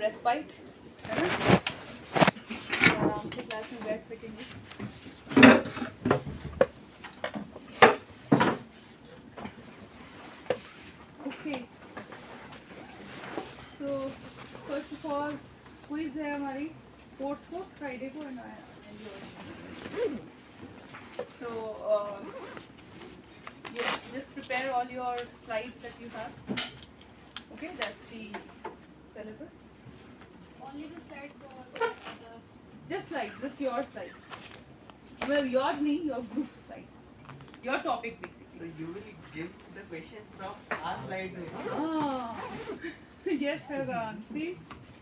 Respite, है ना? आराम से क्लास में बैठ सकेंगे. Okay. So first of all, quiz है हमारी fourth Friday को and so just prepare all your slides that you have. Okay, that's the syllabus. Only the slides for the Just slides, just your slides. Well, your group slide, your topic basically. So you will give the question from our slides only? Ah, yes, Faizan. See?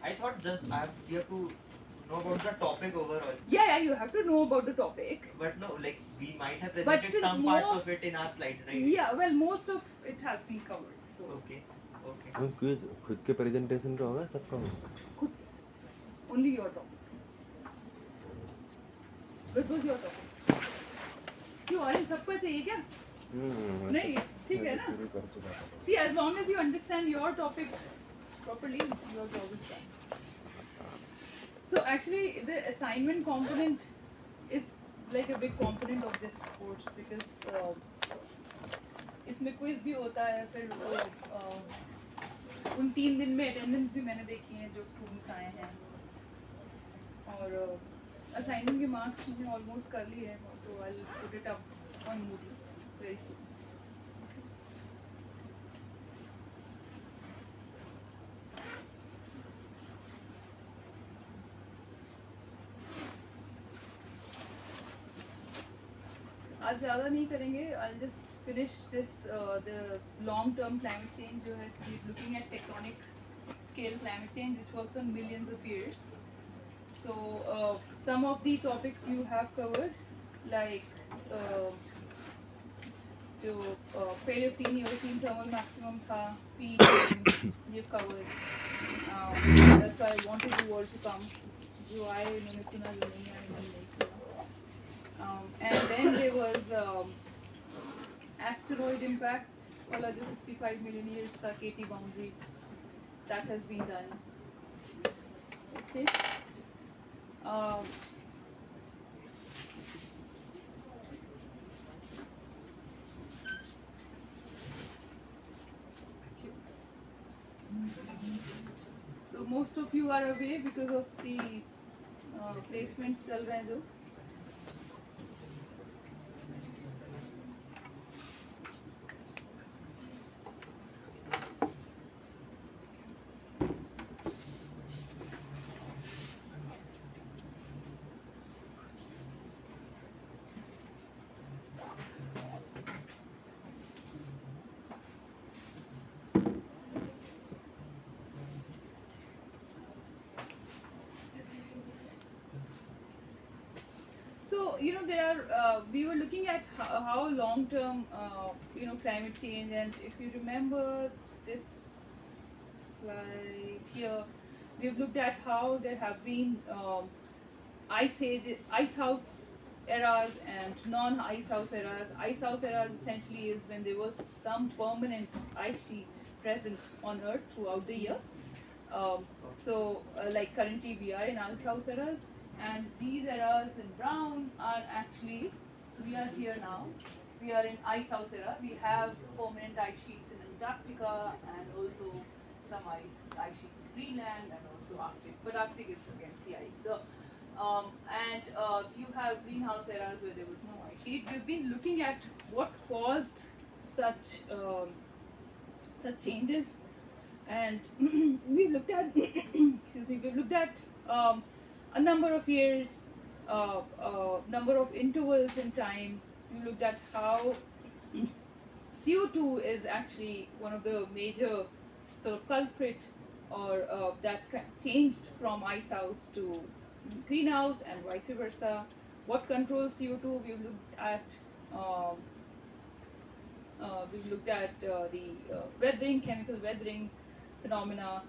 I thought just you have to know about the topic overall. Yeah, you have to know about the topic. But no, like we might have But presented since some parts most- of it in our slides, right? Yeah, well, most of it has been covered. So Okay. Okay. वो quiz खुद के presentation का होगा सबका होगा. only your topic. What was your topic? क्यों और इन सबको चाहिए क्या? नहीं, ठीक है ना? शुरू कर चुका था. See, as long as you understand your topic properly, your job is done. So actually, the assignment component is like a big component of this course because इसमें quiz भी होता है, फिर उन 3 दिन में attendance भी मैंने देखी है जो students आए हैं, और assignment के marks मैंने almost कर लिए हैं, तो I'll put it up on Moodle very soon. आज ज़्यादा नहीं करेंगे. I'll just finish this the long-term climate change जो है, looking at tectonic scale climate change which works on millions of years. So some of the topics you have covered, like जो Paleocene, Eocene thermal maximum था, peak, you've covered. That's why I wanted you all to come. जो आए उन्होंने सुना, जो नहीं आए उन्होंने नहीं सुना. And then there was asteroid impact, वाला जो 65 million years था, KT boundary, that has been done. Okay. So most of you are away because of the placements चल रहे हैं जो. So there are we were looking at how long-term climate change, and if you remember this slide here, we've looked at how there have been ice house eras and non-ice house eras. Ice house eras essentially is when there was some permanent ice sheet present on Earth throughout the year. Like currently we are in ice house eras, and these eras in brown are actually, so we are here now, we are in ice house era. We have permanent ice sheets in Antarctica and also some ice sheet in Greenland and also Arctic, but Arctic is again sea ice. So, you have greenhouse eras where there was no ice sheet. We've been looking at what caused such changes, and we've looked at we've looked at a number of years, number of intervals in time. We looked at how CO2 is actually one of the major sort of culprit, or that changed from ice house to greenhouse and vice versa. What controls CO2? We've looked at the weathering, chemical weathering phenomena.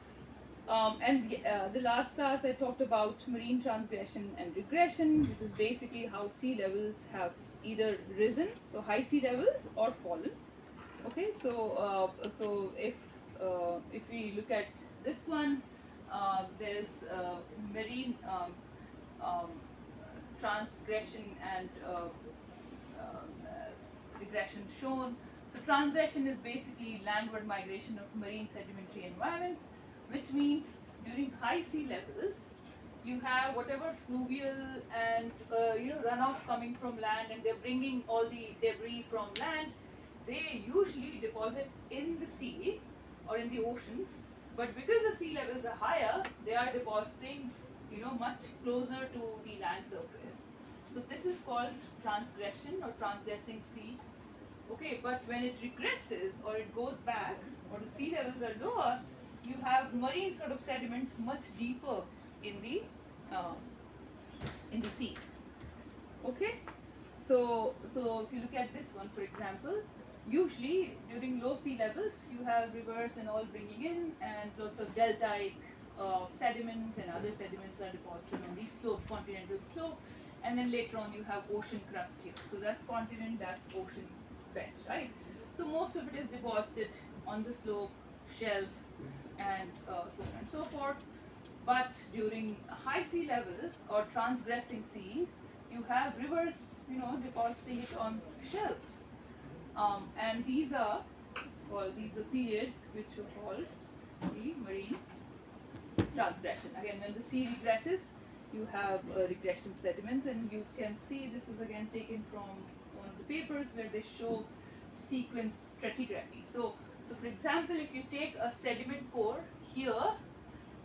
The last class I talked about marine transgression and regression, which is basically how sea levels have either risen, so high sea levels, or fallen. Okay, so if we look at this one, there is marine um, transgression and regression shown. So transgression is basically landward migration of marine sedimentary environments, which means during high sea levels, you have whatever fluvial and runoff coming from land, and they're bringing all the debris from land. They usually deposit in the sea or in the oceans, but because the sea levels are higher, they are depositing much closer to the land surface. So this is called transgression or transgressing sea. Okay, but when it regresses or it goes back or the sea levels are lower, you have marine sort of sediments much deeper in the sea. Okay, so if you look at this one, for example, usually during low sea levels you have rivers and all bringing in, and lots of deltaic sediments and other sediments are deposited on the slope, continental slope, and then later on you have ocean crust here. So that's continent, that's ocean bed, right? So most of it is deposited on the slope, shelf, and so on and so forth. But during high sea levels or transgressing seas, you have rivers, depositing it on shelf. And these are the periods which are called the marine transgression. Again, when the sea regresses, you have regression sediments, and you can see this is again taken from one of the papers where they show sequence stratigraphy. So for example, if you take a sediment core here,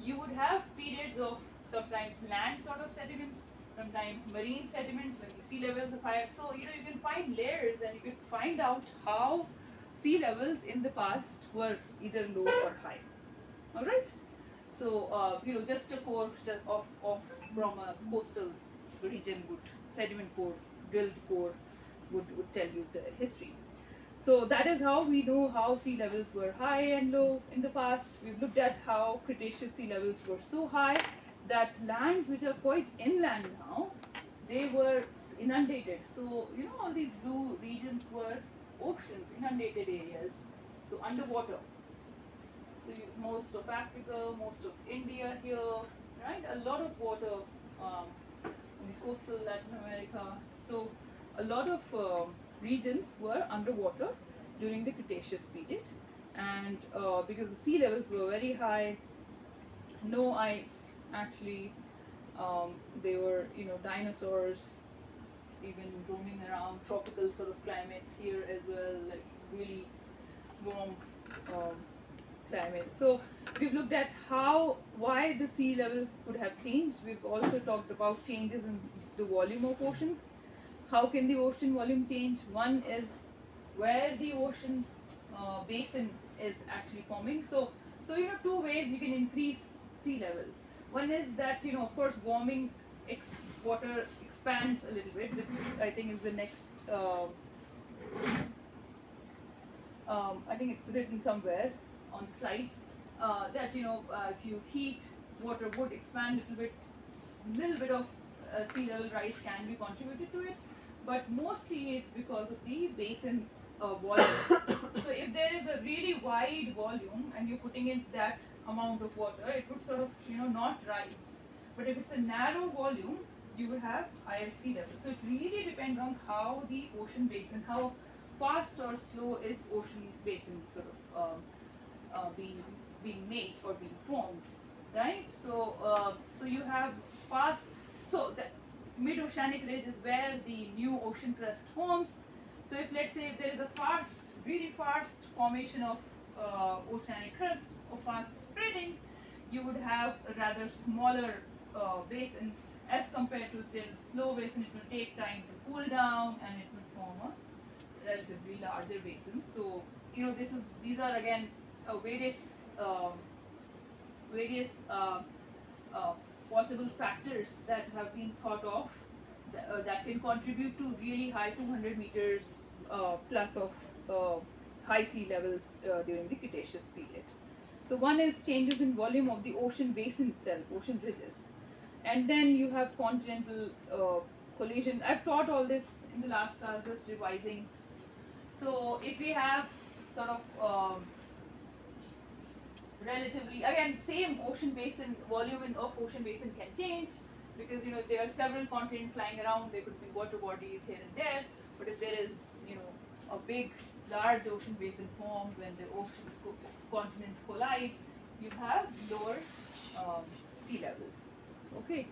you would have periods of sometimes land sort of sediments, sometimes marine sediments when the sea levels are higher. So you can find layers, and you can find out how sea levels in the past were either low or high. All right. So just a core from a coastal region sediment core, drilled core would tell you the history. So that is how we know how sea levels were high and low in the past. We've looked at how Cretaceous sea levels were so high that lands which are quite inland now, they were inundated. So all these blue regions were oceans, inundated areas, so underwater. So most of Africa, most of India here, right? A lot of water in the coastal Latin America. So a lot of regions were underwater during the Cretaceous period, and because the sea levels were very high, no ice actually, they were dinosaurs even roaming around, tropical sort of climates here as well, like really warm climates. So we've looked at why the sea levels could have changed. We've also talked about changes in the volume of oceans. How can the ocean volume change? One is where the ocean basin is actually forming. So two ways you can increase sea level. One is that of course warming, water expands a little bit, which I think is the next. I think it's written somewhere on the slides that if you heat, water would expand a little bit of sea level rise can be contributed to it, but mostly it's because of the basin volume. So if there is a really wide volume and you're putting in that amount of water, it would sort of not rise. But if it's a narrow volume, you will have higher sea level. So it really depends on how the ocean basin, how fast or slow is ocean basin sort of being made or being formed, right? So you have fast. So the mid-oceanic ridge is where the new ocean crust forms. So if let's say if there is a really fast formation of oceanic crust or fast spreading, you would have a rather smaller basin as compared to if there is slow basin. It will take time to cool down and it will form a relatively larger basin. So these are again various possible factors that have been thought of that can contribute to really high 200 meters plus of high sea levels during the Cretaceous period. So one is changes in volume of the ocean basin itself, ocean ridges. And then you have continental collision. I've taught all this in the last class, just revising. So if we have sort of relatively, again, same ocean basin, volume of ocean basin can change because, you know, if there are several continents lying around, there could be water bodies here and there. But if there is, you know, a big, large ocean basin formed when the continents collide, you have lower sea levels. Okay,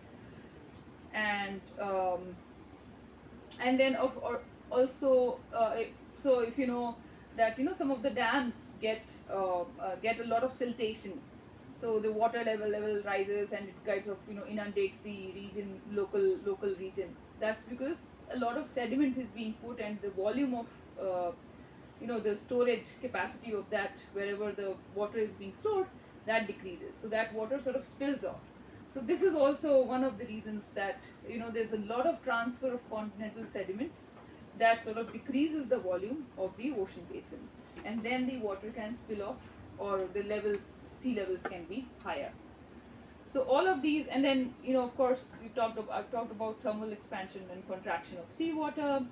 and then also so if you know that, you know, some of the dams get a lot of siltation, so the water level rises and it kind of, you know, inundates the region, local region. That's because a lot of sediments is being put, and the volume of you know, the storage capacity of that, wherever the water is being stored, that decreases, so that water sort of spills off. So this is also one of the reasons that, you know, there's a lot of transfer of continental sediments that sort of decreases the volume of the ocean basin, and then the water can spill off, or the sea levels can be higher. So all of these, and then, you know, of course, I've talked about thermal expansion and contraction of seawater.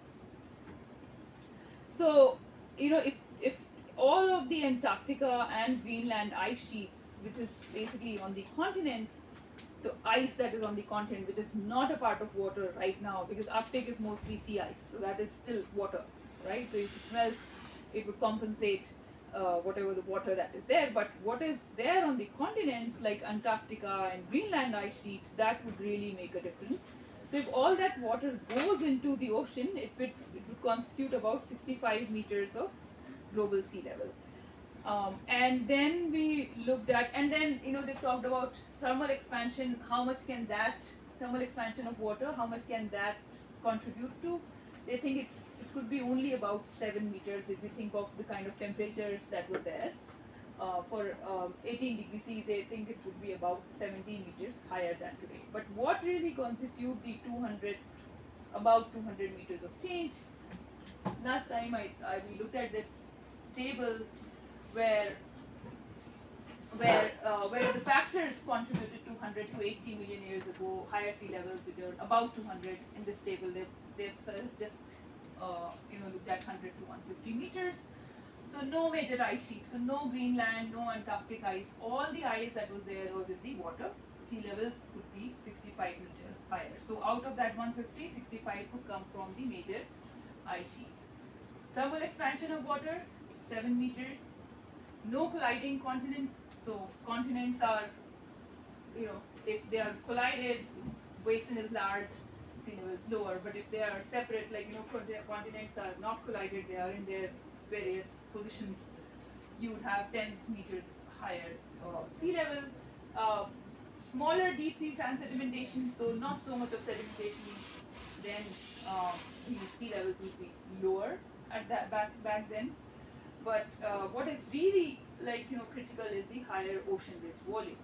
So, you know, if all of the Antarctica and Greenland ice sheets, which is basically on the continents, the ice that is on the continent, which is not a part of water right now, because Arctic is mostly sea ice, so that is still water, right? So if it melts, it would compensate whatever the water that is there. But what is there on the continents, like Antarctica and Greenland ice sheet, that would really make a difference. So if all that water goes into the ocean, it would constitute about 65 meters of global sea level. And then we looked at, and then, you know, they talked about thermal expansion. How much can that thermal expansion of water, how much can that contribute to? They think it could be only about 7 meters if we think of the kind of temperatures that were there. For 18 degrees C, they think it would be about 17 meters higher than today. But what really constitute the about 200 meters of change? Last time we looked at this table where the factors contributed 200 to 80 million years ago, higher sea levels, which are about 200 in this table. They've just you know, looked at 100 to 150 meters. So no major ice sheet, so no Greenland, no Antarctic ice. All the ice that was there was in the water. Sea levels could be 65 meters higher. So out of that 150, 65 could come from the major ice sheet. Thermal expansion of water, 7 meters. No colliding continents. So continents are, you know, if they are collided, basin is large, sea level is lower. But if they are separate, like, you know, continents are not collided, they are in their various positions, you would have tens meters higher sea level. Smaller deep sea sand sedimentation, so not so much of sedimentation, then the sea levels would be lower at that back then. But what is really, like, you know, critical is the higher ocean ridge volume.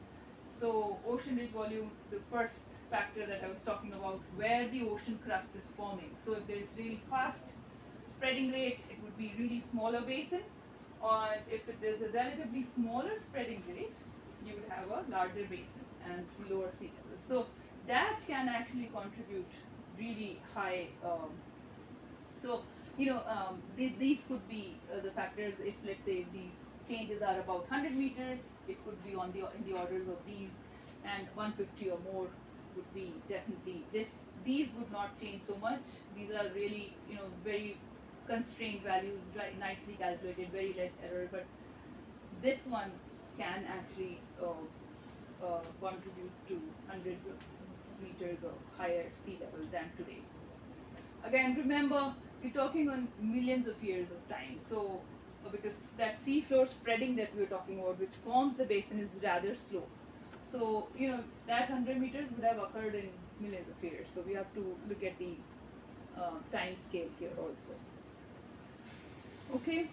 So ocean ridge volume, the first factor that I was talking about, where the ocean crust is forming. So if there is really fast spreading rate, it would be really smaller basin, or if there's a relatively smaller spreading rate, you would have a larger basin and lower sea level. So that can actually contribute really high. So, you know, these could be the factors. If, let's say, the changes are about 100 meters, it could be in the orders of these, and 150 or more would be definitely this. These would not change so much. These are really, you know, very constrained values, nicely calculated, very less error. But this one can actually contribute to hundreds of meters of higher sea level than today. Again, remember, we're talking on millions of years of time. So, because that sea floor spreading that we were talking about, which forms the basin, is rather slow. So, you know, that 100 meters would have occurred in millions of years. So we have to look at the time scale here also. Okay.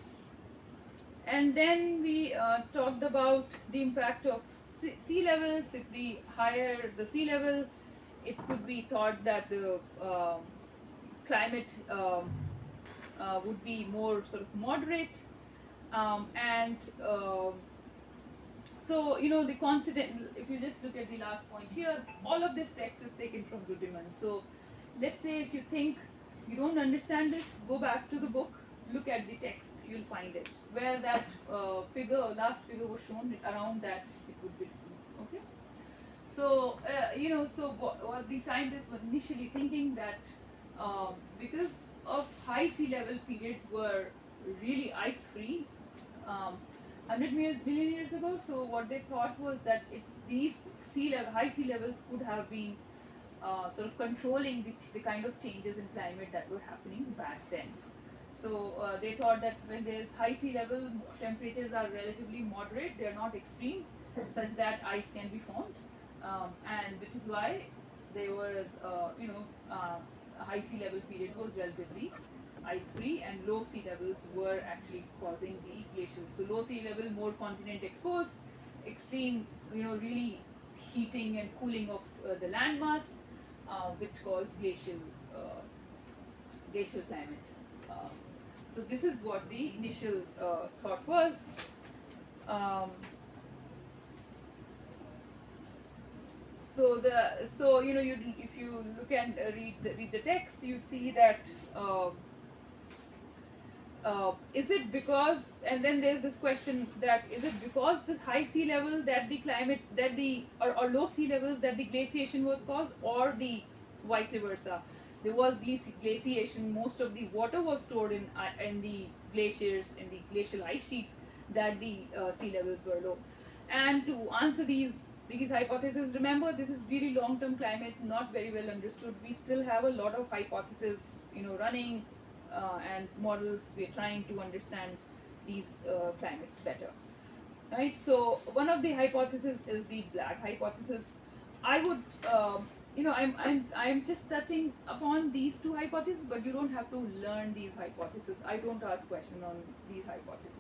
And then we talked about the impact of sea levels. If the higher the sea level, it could be thought that the climate would be more sort of moderate. So, you know, the constant, if you just look at the last point here, all of this text is taken from Goodman. So let's say if you think you don't understand this, go back to the book look at the text, you'll find it. Where that last figure was shown, around that it would be written. Okay. So so what the scientists were initially thinking that because of high sea level periods were really ice free, 100 million years ago. So what they thought was that these high sea levels could have been sort of controlling the kind of changes in climate that were happening back then. So they thought that when there's high sea level, temperatures are relatively moderate, they're not extreme, such that ice can be formed, and which is why there was, a high sea level period was relatively ice free, and low sea levels were actually causing the glacials. So low sea level, more continent exposed, extreme, really heating and cooling of the land mass, which caused glacial climate. So this is what the initial thought was. If you look and read the text, you'd see that is it because, and then there's this question that is it because the high sea level that the climate that the or low sea levels that the glaciation was caused, or the vice versa? There was glaciation, most of the water was stored in the glaciers, in the glacial ice sheets, that the sea levels were low. And to answer these hypotheses, remember this is really long-term climate, not very well understood. We still have a lot of hypotheses, running, and models. We're trying to understand these climates better, right? So one of the hypotheses is the black hypothesis. I would, I'm just touching upon these two hypotheses, but you don't have to learn these hypotheses. I don't ask questions on these hypotheses.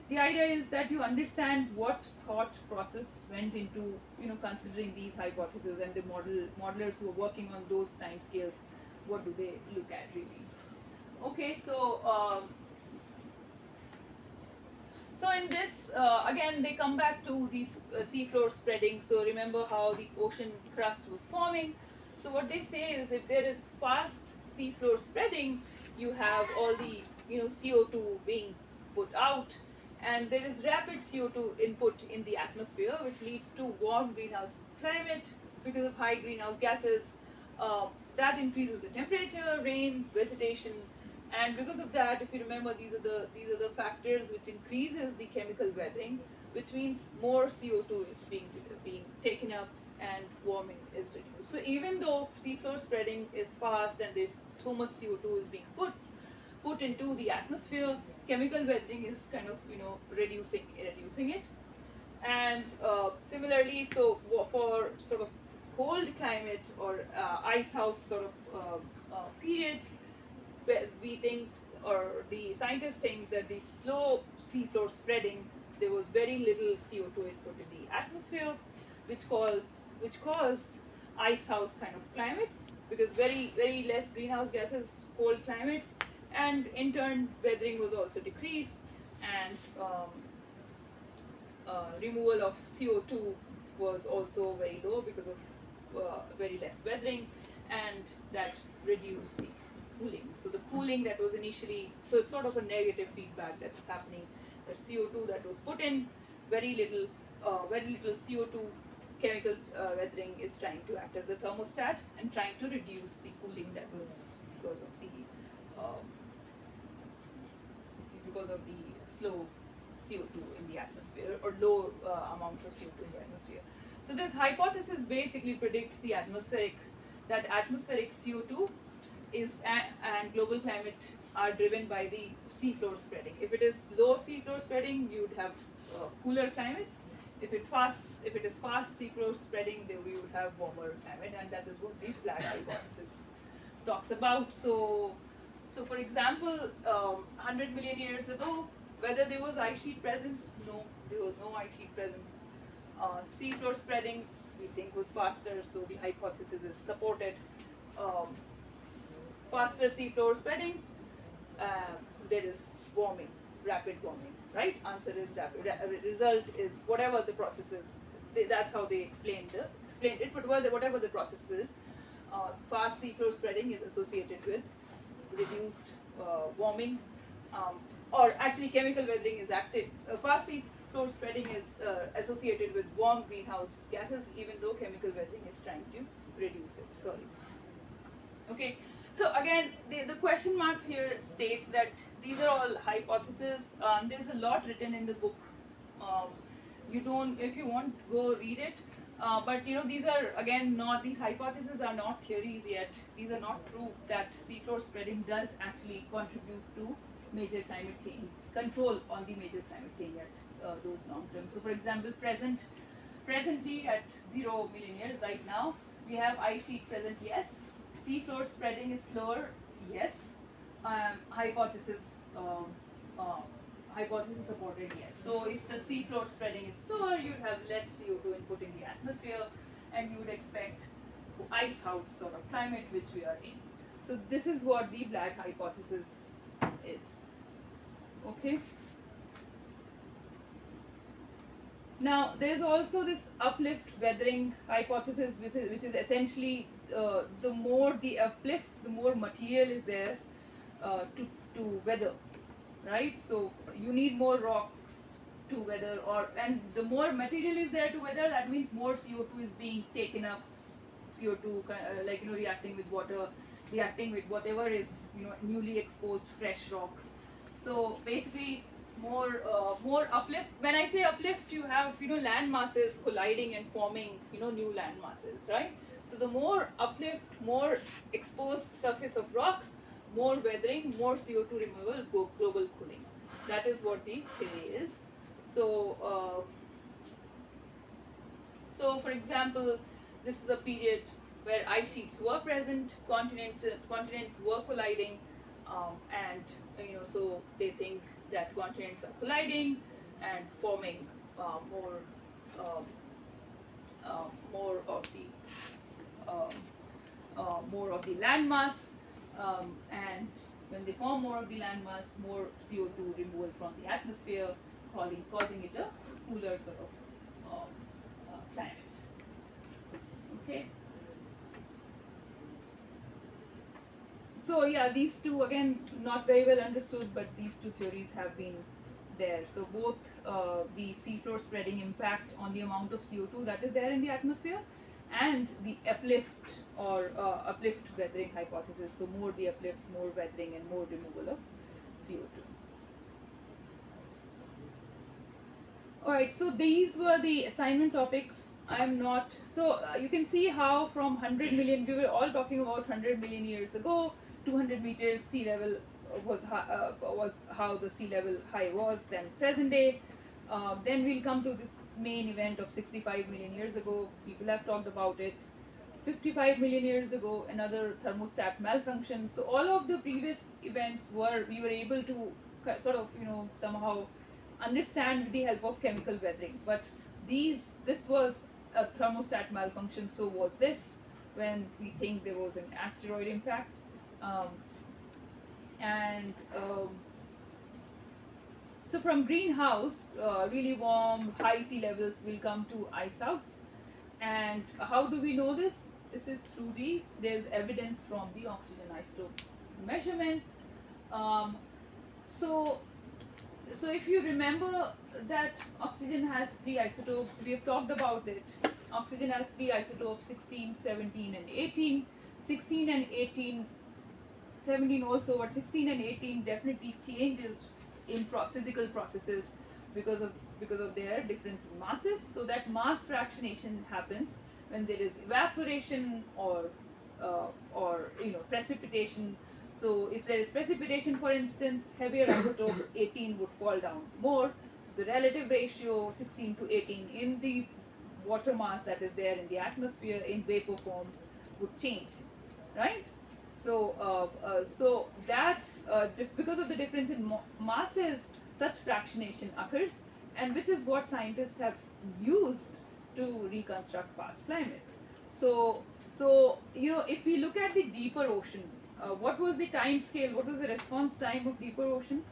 The idea is that you understand what thought process went into considering these hypotheses, and the modelers who are working on those time scales, what do they look at really? Okay, so in this again they come back to these seafloor spreading. So remember how the ocean crust was forming. So what they say is if there is fast seafloor spreading, you have all the CO2 being put out, and there is rapid CO2 input in the atmosphere, which leads to warm greenhouse climate because of high greenhouse gases. That increases the temperature, rain, vegetation, and because of that, if you remember, these are the factors which increases the chemical weathering, which means more CO2 is being taken up and warming is reduced. So even though seafloor spreading is fast and there's so much CO2 is being put into the atmosphere, chemical weathering is kind of reducing it. And similarly, so for sort of cold climate or ice house sort of periods, we think, or the scientists think, that the slow seafloor spreading, there was very little CO2 input in the atmosphere, which caused ice house kind of climates, because very, very less greenhouse gases, cold climates, and in turn weathering was also decreased, and removal of CO2 was also very low because of very less weathering, and that reduced the cooling. So the cooling that was initially, so it's sort of a negative feedback that is happening, that CO2 that was put in, very little CO2 chemical weathering is trying to act as a thermostat and trying to reduce the cooling that was because of the slow CO2 in the atmosphere, or low amounts of CO2 in the atmosphere. So this hypothesis basically predicts that atmospheric CO2 and global climate are driven by the seafloor spreading. If it is low seafloor spreading, you would have cooler climates. If it is fast seafloor spreading, then we would have warmer climate, and that is what the black hypothesis talks about. So for example, 100 million years ago, whether there was ice sheet presence? No, there was no ice sheet present. Seafloor spreading, we think, was faster, so the hypothesis is supported. Faster seafloor spreading, there is warming, rapid warming, right? Answer is rapid. Result is whatever the process is. That's how they explained it. But whatever the process is, fast seafloor spreading is associated with reduced warming, or actually chemical weathering is acted, fast sea floor spreading is associated with warm greenhouse gases, even though chemical weathering is trying to reduce it. Sorry. Okay, so again, the question marks here states that these are all hypotheses. There's a lot written in the book. You don't, if you want, go read it. But you know, these are again not, these hypotheses are not theories yet. These are not proof that seafloor spreading does actually contribute to major climate change, control on the major climate change at those long term. So for example, presently at 0 million years right now, we have ice sheet present, yes. Seafloor spreading is slower, yes. Hypothesis supported, yes. So if the seafloor spreading is slower, you'd have less CO2 input in the atmosphere, and you would expect ice house sort of climate which we are in. So this is what the black hypothesis is. Okay. Now there is also this uplift weathering hypothesis, which is essentially the more the uplift, the more material is there to weather, right? So you need more rock to weather, and the more material is there to weather, that means more CO2 is being taken up. CO2 like, you know, reacting with water, reacting with whatever is, you know, newly exposed fresh rocks. So basically more uplift. When I say uplift, you have, you know, land masses colliding and forming, you know, new land masses, right? So the more uplift, more exposed surface of rocks, more weathering, more CO2 removal, global cooling. That is what the theory is. So so for example, this is a period where ice sheets were present, continents were colliding, and you know, so they think that continents are colliding and forming more of the landmass, and when they form more of the landmass, more CO2 removal from the atmosphere, causing it a cooler sort of climate. Okay. So yeah, these two, again, not very well understood, but these two theories have been there. So both the seafloor spreading impact on the amount of CO2 that is there in the atmosphere, and the uplift or uplift weathering hypothesis. So more the uplift, more weathering, and more removal of CO2. Alright, so these were the assignment topics. You can see how from 100 million, we were all talking about 100 million years ago, 200 meters sea level was how the sea level high was, then present day. Then we'll come to this main event of 65 million years ago. People have talked about it. 55 million years ago, another thermostat malfunction. So all of the previous events we were able to sort of, you know, somehow understand with the help of chemical weathering. But this was a thermostat malfunction. So was this, when we think there was an asteroid impact. So from greenhouse, really warm, high sea levels will come to ice house. And how do we know this? This is through there's evidence from the oxygen isotope measurement. So if you remember that oxygen has 3 isotopes, we have talked about it. Oxygen has 3 isotopes, 16, 17 and 18. 16 and 18, 17 also, but 16 and 18 definitely changes in physical processes because of their difference in masses. So that mass fractionation happens when there is evaporation or you know, precipitation. So if there is precipitation, for instance, heavier isotopes 18 would fall down more. So the relative ratio 16 to 18 in the water mass that is there in the atmosphere in vapor form would change, right? So that because of the difference in masses, such fractionation occurs, and which is what scientists have used to reconstruct past climates. So you know, if we look at the deeper ocean, what was the time scale? What was the response time of deeper ocean?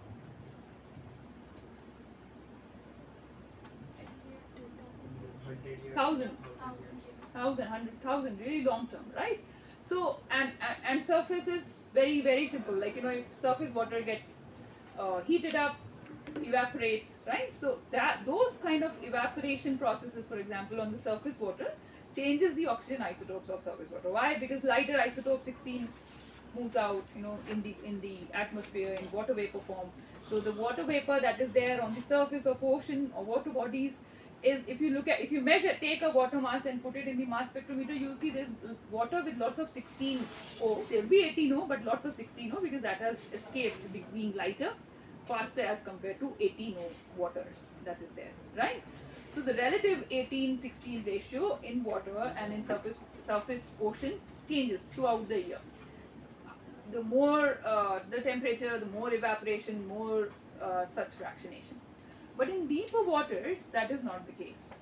Thousands, 100,000, really long term, right? So and surface is very, very simple. Like, you know, if surface water gets heat it up, evaporates, right? So that those kind of evaporation processes, for example, on the surface water, changes the oxygen isotopes of surface water. Why? Because lighter isotope 16 moves out, in the atmosphere in water vapor form. So the water vapor that is there on the surface of ocean or water bodies is, if you measure, take a water mass and put it in the mass spectrometer, you'll see there's water with lots of 16O. There'll be 18O, but lots of 16O, because that has escaped being lighter faster as compared to 18O waters that is there, right? So the relative 18-16 ratio in water and in surface ocean changes throughout the year. The more the temperature, the more evaporation, more such fractionation. But in deeper waters, that is not the case.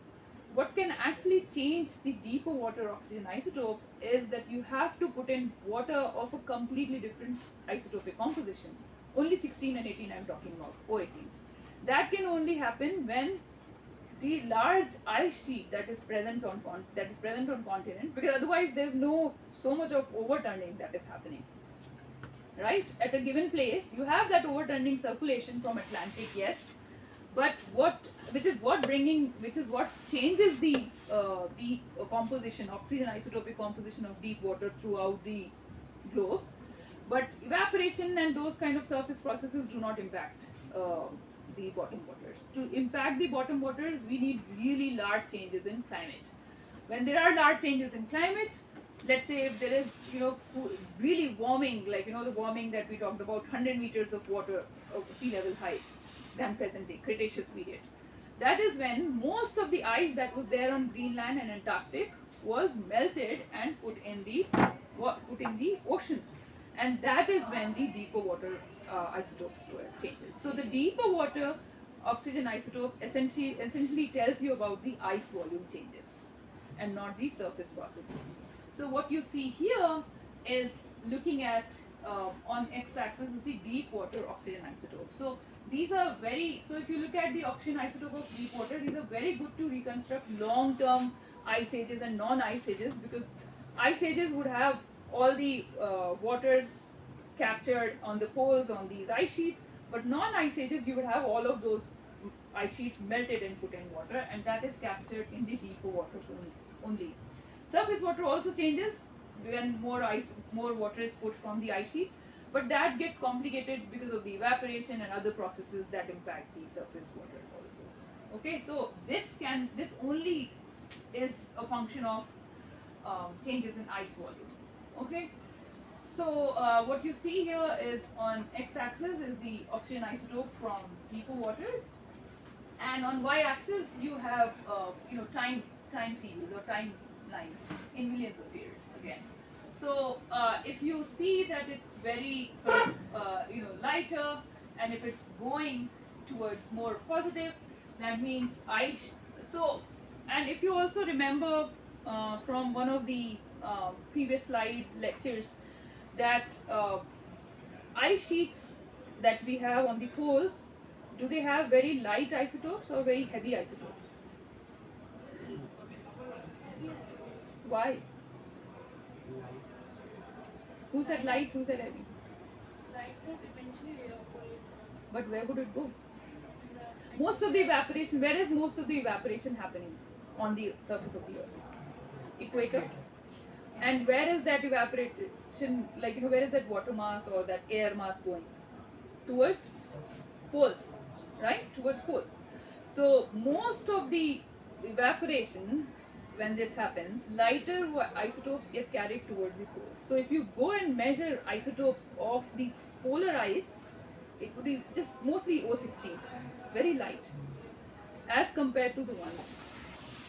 What can actually change the deeper water oxygen isotope is that you have to put in water of a completely different isotopic composition. Only 16 and 18 I'm talking about, O18. That can only happen when the large ice sheet that is present on continent, because otherwise there's no so much of overturning that is happening. Right? At a given place, you have that overturning circulation from Atlantic, yes, but which is what changes the composition, oxygen isotopic composition of deep water throughout the globe. But evaporation and those kind of surface processes do not impact the bottom waters. To impact the bottom waters, we need really large changes in climate. When there are large changes in climate, let's say if there is, really warming, like, the warming that we talked about, 100 meters of water of sea level height than present day, Cretaceous period. That is when most of the ice that was there on Greenland and Antarctic was melted and put in the oceans. And that is when the deeper water isotopes changes. So the deeper water oxygen isotope essentially tells you about the ice volume changes and not the surface processes. So what you see here is looking at on x-axis is the deep water oxygen isotope. So these are so if you look at the oxygen isotope of deep water, these are very good to reconstruct long-term ice ages and non-ice ages, because ice ages would have all the waters captured on the poles on these ice sheets, but non-ice ages you would have all of those ice sheets melted and put in water, and that is captured in the deeper waters only. Surface water also changes when more water is put from the ice sheet, but that gets complicated because of the evaporation and other processes that impact the surface waters also. Okay, so this only is a function of changes in ice volume. Okay, so what you see here is on x-axis is the oxygen isotope from deeper waters, and on y-axis you have time series or timeline in millions of years again. So if you see that it's very sort of lighter, and if it's going towards more positive, that means ice. So, and if you also remember from one of the previous slides lectures, that ice sheets that we have on the poles, do they have very light isotopes or very heavy isotopes? Why? Who said light? Who said heavy? Light would eventually evaporate. But where would it go? The Most of the evaporation, where is most of the evaporation happening? On the surface of the earth. Equator. And where is that evaporation, where is that water mass or that air mass going? Towards poles, right? Towards poles. So most of the evaporation, when this happens, lighter isotopes get carried towards the poles. So if you go and measure isotopes of the polar ice, it would be just mostly O16, very light, as compared to the one.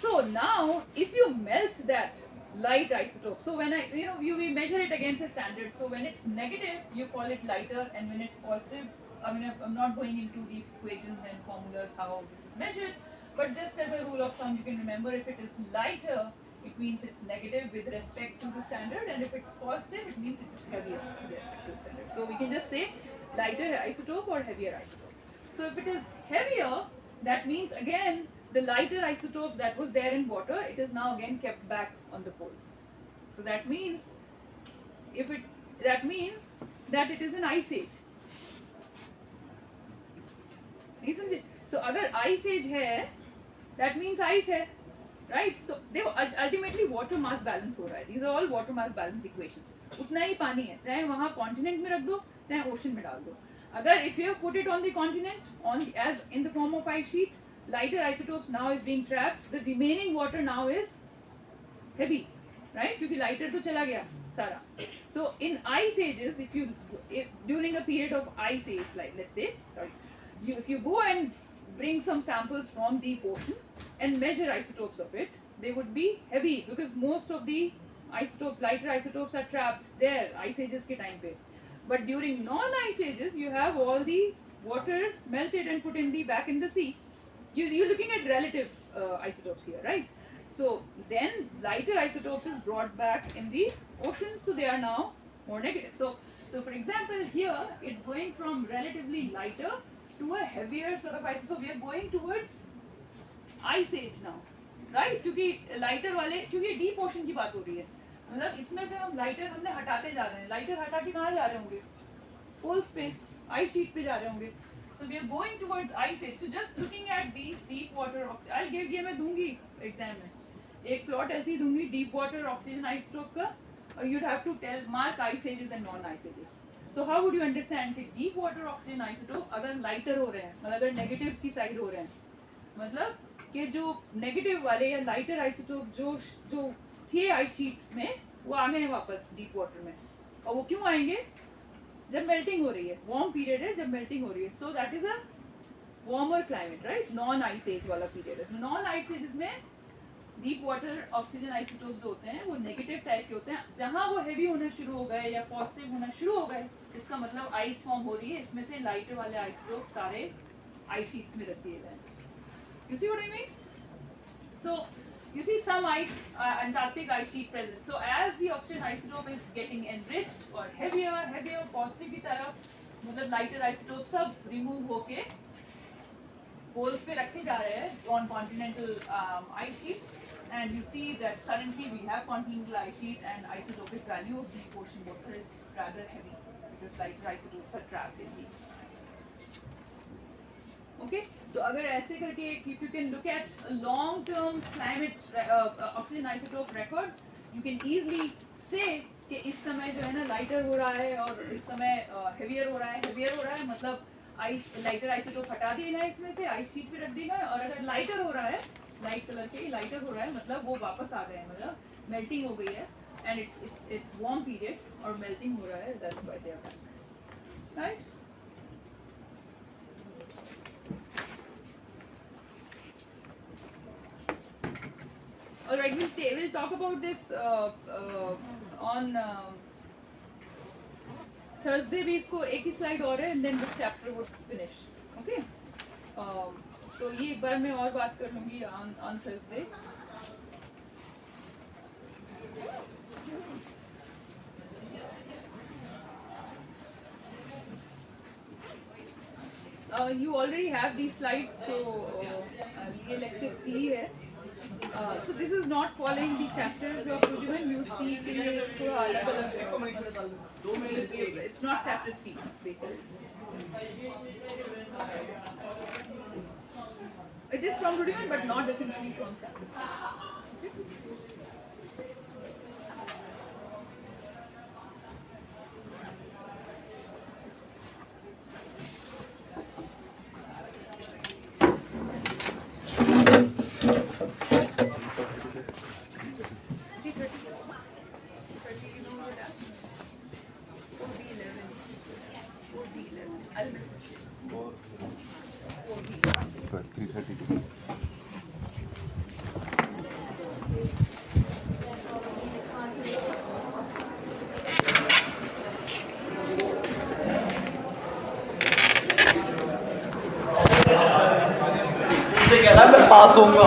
So now, if you melt that light isotope, so when we measure it against a standard. So when it's negative, you call it lighter, and when it's positive, I'm not going into the equations and formulas how this is measured, but just as a rule of thumb, you can remember if it is lighter, it means it's negative with respect to the standard, and if it's positive, it means it is heavier with respect to the standard. So we can just say lighter isotope or heavier isotope. So if it is heavier, that means again the lighter isotopes that was there in water, it is now again kept back on the poles. So that means that it is an ice age. नहीं समझे? So अगर ice age है, that means ice है, right? So they ultimately water mass balance हो रहा है. These are all water mass balance equations. उतना ही पानी है, चाहे वहाँ continent में रख दो, चाहे ocean में डाल दो. अगर if you have put it on the continent, as in the form of ice sheet, lighter isotopes now is being trapped. The remaining water now is heavy, right? क्योंकि lighter तो चला गया सारा. So in ice ages, if during a period of ice age, like let's say, if you go and bring some samples from deep ocean and measure isotopes of it, they would be heavy because most of the isotopes, lighter isotopes, are trapped there ice ages के time पे. But during non-ice ages, you have all the waters melted and put in the back in the sea. You're looking at relative isotopes here, right? So then lighter isotopes is brought back in the ocean, so they are now more negative. So for example, here it's going from relatively lighter to a heavier sort of isotope. So we are going towards ice age now, right? क्योंकि lighter वाले, क्योंकि deep ocean की बात हो रही है, मतलब इसमें से हम lighter हमने हटाते जा रहे हैं. Lighter हटा के कहाँ जा रहे होंगे? Whole space, ice sheet पे जा रहे होंगे. So we are going towards ice age. So just looking at these deep water oxygen, I'll give ये मैं दूंगी exam में. एक plot ऐसी दूंगी deep water oxygen isotope का, और you'd have to mark ice ages and non-ice ages. So how would you understand कि deep water oxygen isotope अगर lighter हो रहे हैं, मतलब अगर negative की side हो रहे हैं, मतलब कि जो negative वाले या lighter isotope जो थे ice sheets में, वो आ गए हैं वापस deep water में. और वो क्यों आएंगे? जब melting हो रही है, warm period है जब melting हो रही है. So that is a warmer climate, right? Non-ice age वाला period है. Non-ice ages में डीप वाटर ऑक्सीजन आइसोटोप्स जो होते हैं वो नेगेटिव टाइप के होते हैं. जहाँ वो हेवी होना शुरू हो गए या पॉजिटिव होना शुरू हो गए, इसका मतलब आइस फॉर्म हो रही है. इसमें से लाइटर वाले आइसोटोप सारे आइस शीट्स में रख दिए गए. You see what I mean? So you see some ice, Antarctic ice sheet present. So as the oxygen isotope is getting enriched or heavier, positive की तरफ, मतलब लाइटर आइसोटोप सब रिमूव होके poles पे रखे जा रहे हैं on continental ice sheets. And you see that currently we have continental ice sheet and isotopic value of deep ocean water is rather heavy because lighter isotopes are trapped in the ice sheets. Okay, तो अगर ऐसे करके if you can look at a long term climate oxygen isotope record, you can easily say कि इस समय जो है ना lighter हो रहा है और इस समय heavier हो रहा है मतलब लाइटर आइसोटोप हटा दिए गए इसमें से, आइस शीट पे रख दिए गए. और अगर लाइटर हो रहा है, लाइट कलर के लाइटर हो रहा है, मतलब वो वापस आ गए हैं, मतलब मेल्टिंग हो गई है एंड इट्स वार्म पीरियड और मेल्टिंग हो रहा है. That's why they are back, right? Alright, we'll talk about this on Thursday. भी इसको एक ही स्लाइड और है and then this chapter would finish. Okay? तो ये एक बार मैं और बात कर लूँगी on Thursday. You already have these slides, so ये lecture 3 है. So this is not following the chapters of Rudiman. You see कि ये थोड़ा अलग है. It's not chapter 3 basically. It is from Rudiman but not essentially from chapter 3. Okay? मैं पास होऊंगा.